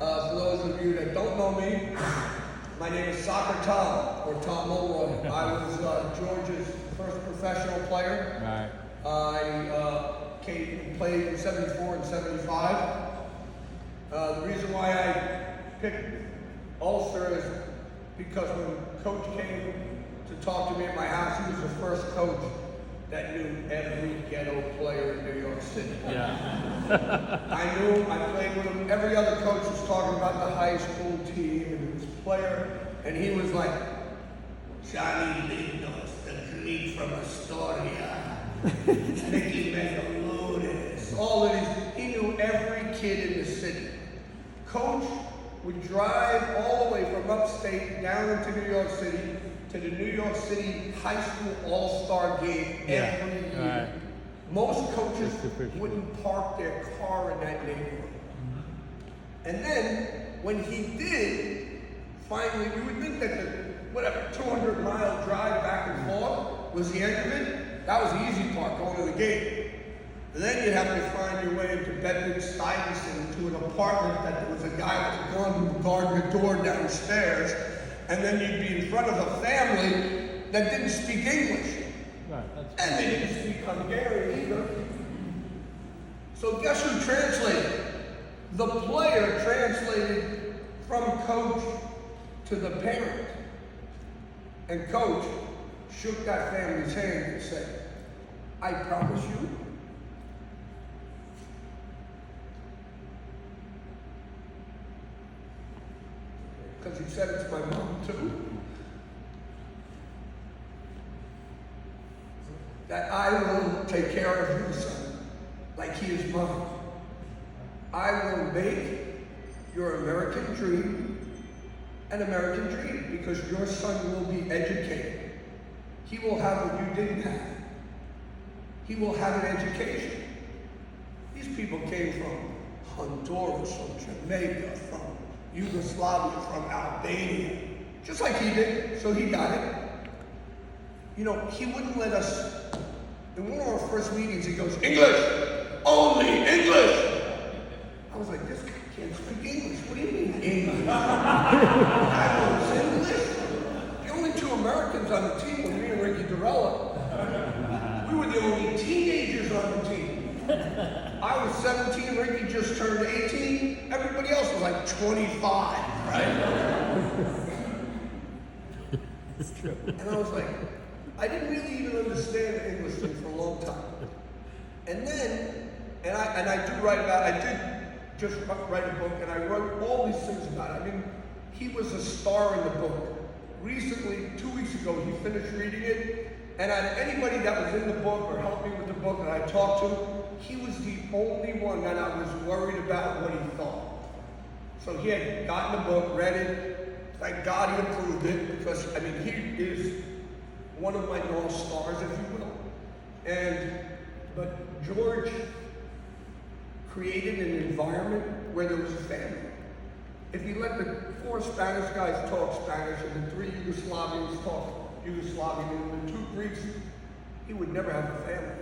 For those of you that don't know me, my name is Soccer Tom, or Tom Mulroy. I was George's first professional player. Right. I came and played in 74 and 75. The reason why I picked Ulster is because when Coach came to talk to me at my house, he was the first coach that knew every ghetto player in New York City. Yeah. I knew him, I played with him. Every other coach was talking about the high school team and his player, and he was like, Johnny Lignos, the Greek from Astoria, Mickey Megaloudis, all of these. He knew every kid in the city. Coach would drive all the way from upstate down into New York City to the New York City High School All-Star game every year. Right. Most coaches wouldn't park their car in that neighborhood. And then, when he did, finally, you would think that the, 200-mile drive back and forth was the end of it. That was the easy part, going to the game. And then you'd have to find your way into Bedford-Stuyvesant to an apartment that there was a guy with a gun who would guard the door downstairs. And then you'd be in front of a family that didn't speak English. Right. And they didn't speak Hungarian either. So guess who translated? The player translated from coach to the parent. And coach shook that family's hand and said, I promise you, because he said it to my mom too, that I will take care of you, son, like he is mine. I will make your American dream an American dream because your son will be educated. He will have what you didn't have. He will have an education. These people came from Honduras, from Jamaica, from Yugoslavia, from Albania, just like he did, so he got it. You know, he wouldn't let us, in one of our first meetings, he goes, English, only English. I was like, this guy can't speak English. What do you mean English? I was English. The only two Americans on the team were me and Ricky Dorella. We were the only teenagers on the team. I was 17, Ricky just turned 18. Everybody else was like 25, right? It's true. And I was like, I didn't really even understand the English thing for a long time. And then, and I did just write a book, and I wrote all these things about it. I mean, he was a star in the book. Recently, 2 weeks ago, he finished reading it, and anybody that was in the book or helped me with the book that I talked to, he was the only one that I was worried about what he thought. So he had gotten the book, read it, thank God he approved it, because, I mean, he is one of my North Stars, if you will. But George created an environment where there was a family. If you let the 4 Spanish guys talk Spanish and the 3 Yugoslavians talk Yugoslavian and the 2 Greeks, he would never have a family.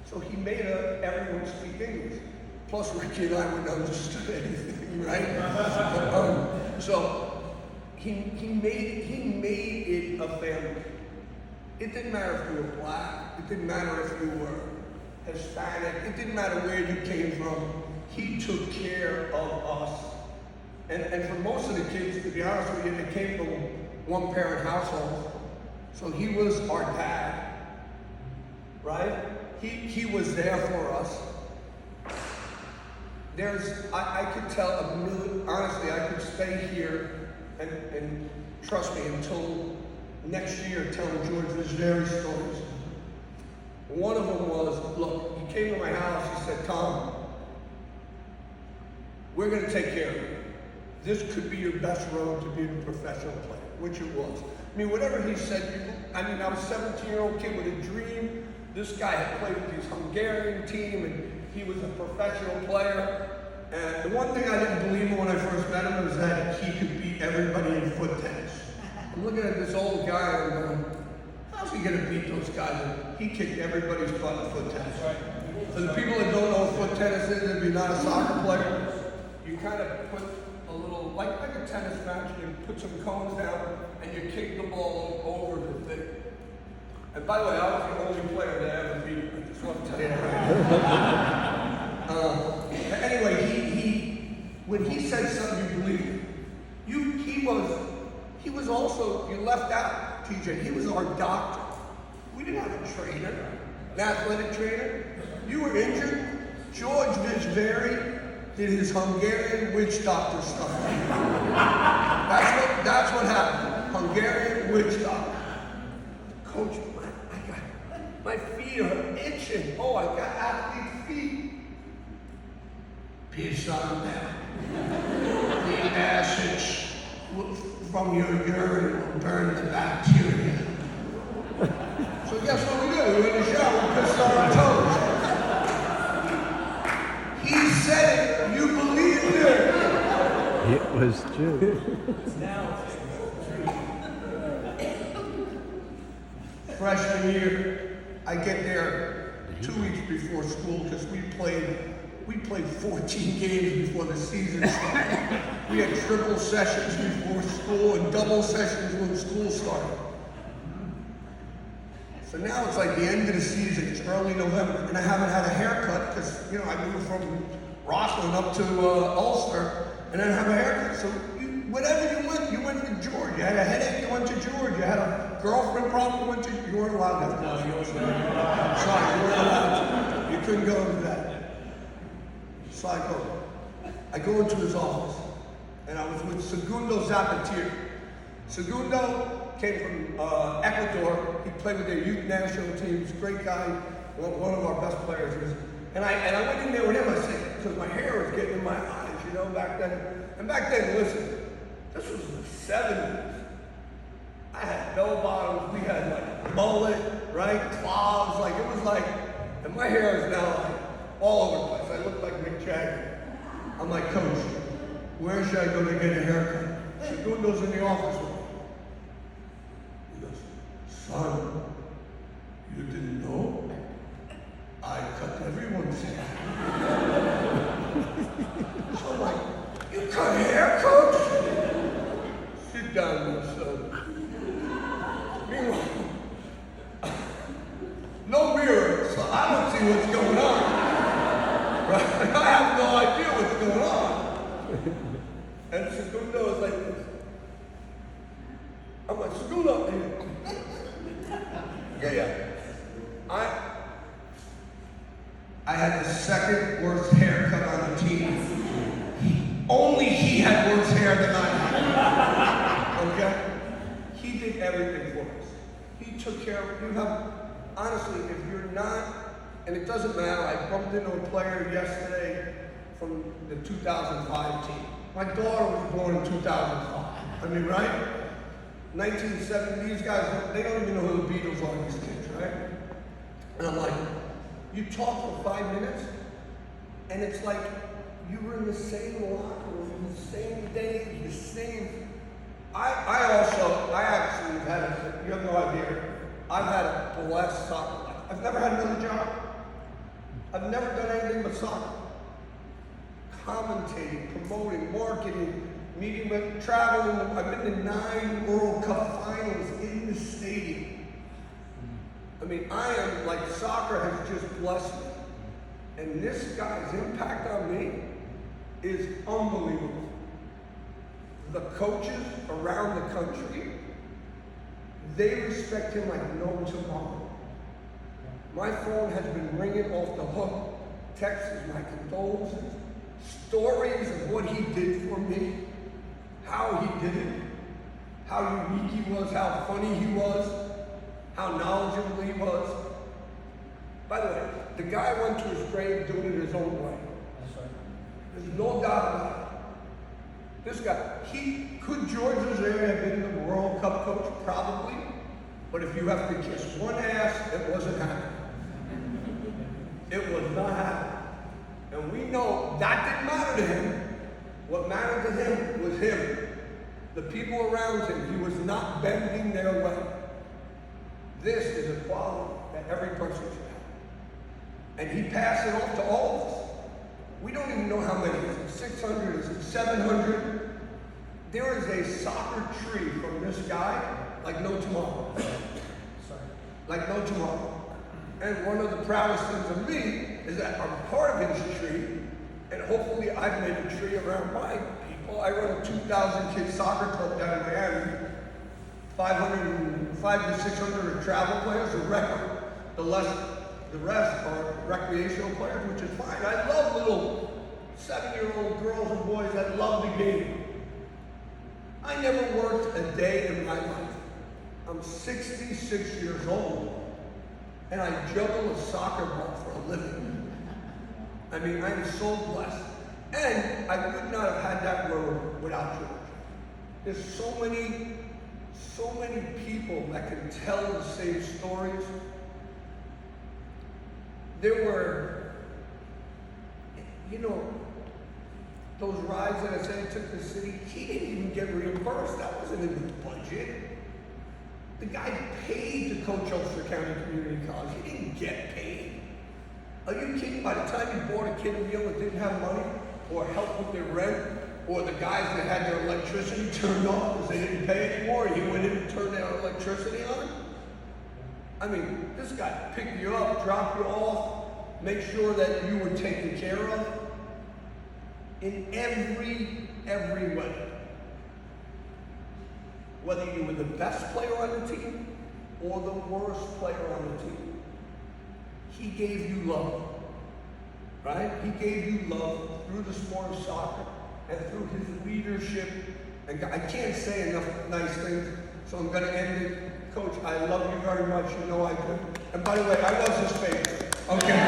So he made everyone speak English. Plus Ricky and I wouldn't understand anything, right? So he made it a family. It didn't matter if you were black, it didn't matter if you were Hispanic, it didn't matter where you came from. He took care of us. And for most of the kids, to be honest with you, they came from one-parent households. So he was our dad, right? He was there for us. I could tell a million, honestly, I could stay here and trust me, until next year telling George Vizvary stories. One of them was, look, he came to my house, he said, Tom, we're going to take care of you. This could be your best road to being a professional player, which it was. I mean, whatever he said, I was a 17-year-old kid with a dream. This guy had played with his Hungarian team, and he was a professional player. And the one thing I didn't believe when I first met him was that he could beat everybody in foot tennis. I'm looking at this old guy and I'm going, how's he going to beat those guys? And he kicked everybody's butt in foot tennis. For the people that don't know what foot tennis is, if you're not a soccer player, you kind of put a little, like a tennis match, and you put some cones down, and you kick the ball over the thing. And by the way, I was the only player that ever beat him. I just want to tell you. Anyway, when he said something, you believed it. He was also, you left out, TJ, he was our doctor. We didn't have a trainer, an athletic trainer. You were injured. George Vizvary did his Hungarian witch doctor stuff. That's what happened. Hungarian witch doctor. Coach, my feet are itching. Oh, I got athlete feet. Piss on them. The acids from your urine will burn the bacteria. So guess what we do? We went in the shower and pissed on our toes. He said it, you believed it. It was true. Freshman year, I get there 2 weeks before school because we played 14 games before the season started. We had triple sessions before school and double sessions when school started. So now it's like the end of the season, it's early November, and I haven't had a haircut because, I moved from Rockland up to Ulster, and I didn't have a haircut. So whatever you went to George. You had a headache, you went to George. You had a girlfriend problem, you weren't allowed to have that. No, you weren't allowed. Sorry, you weren't allowed to. You couldn't go into that. So I go into his office, and I was with Segundo Zapatir. Segundo came from Ecuador. He played with their youth national teams. Great guy, one of our best players. And I went in there with him. I said, because my hair was getting in my eyes, back then. And back then, listen, this was the 70s. I had bell bottoms. We had like mullet, right? Clogs. And my hair is now like all over the place. I look like Mick Jagger. I'm like, Coach, where should I go to get a haircut? Segundo's in the office with me. He goes, son, you didn't know? I cut everyone's hair. So I'm like, you cut hair, Coach? Sit down, my son. Meanwhile, no mirror, so I don't see what's going on. Right? I have no idea what's going on. And Segundo is like this. I'm like, Segundo, yeah. I had the second worst haircut on the team. Only he had worse hair than I had. Okay? He did everything for us. He took care of you. Honestly, if you're not, and it doesn't matter, I bumped into a player yesterday from the 2005 team. My daughter was born in 2005. I mean, right? 1970, these guys, they don't even know who the Beatles are, these kids, right? And I'm like, you talk for 5 minutes, and it's like you were in the same locker room, the same day, the same. I actually have had you have no idea, I've had a blessed soccer life. I've never had another job. I've never done anything but soccer. Commentating, promoting, marketing, meeting with, traveling. I've been to 9 World Cup finals in the stadium. I mean, soccer has just blessed me. And this guy's impact on me is unbelievable. The coaches around the country, they respect him like no tomorrow. My phone has been ringing off the hook. Texts, my condolences, stories of what he did for me, how he did it, how unique he was, how funny he was, how knowledgeable he was. By the way, the guy went to his grave doing it his own way. That's right. There's no doubt about it. This guy, could George Vizvary have been the World Cup coach? Probably. But if you have to kiss one ass, it wasn't happening. It was not happening. And we know that didn't matter to him. What mattered to him was him. The people around him, he was not bending their way. This is a quality that every person should have. And he passed it on to all of us. We don't even know how many. 600 is 700. There is a soccer tree from this guy like no tomorrow. Like no tomorrow. And one of the proudest things of me is that I'm part of his tree, and hopefully I've made a tree around my people. I run a 2,000 kid soccer club down in Miami. 500 to 600 are travel players, the rest are recreational players, which is fine. I love little 7-year-old girls and boys that love the game. I never worked a day in my life. I'm 66 years old, and I juggle a soccer ball for a living. I mean, I'm so blessed. And I would not have had that road without George. There's so many people that can tell the same stories. There were, those rides that I said he took the city, he didn't even get reimbursed. That wasn't in the budget. The guy paid to coach Ulster County Community College. He didn't get paid. Are you kidding? By the time you bought a kid a meal that didn't have money, or help with their rent, or the guys that had their electricity turned off because they didn't pay anymore, he went in and turned their electricity on? I mean, this guy picked you up, dropped you off, make sure that you were taken care of in every way. Whether you were the best player on the team or the worst player on the team, he gave you love, right? He gave you love through the sport of soccer and through his leadership. And I can't say enough nice things, so I'm going to end it. Coach, I love you very much. You know I do. And by the way, I was his favorite. Okay.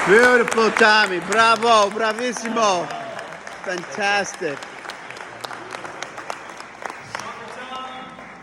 Beautiful, Tommy. Bravo. Bravissimo. Fantastic.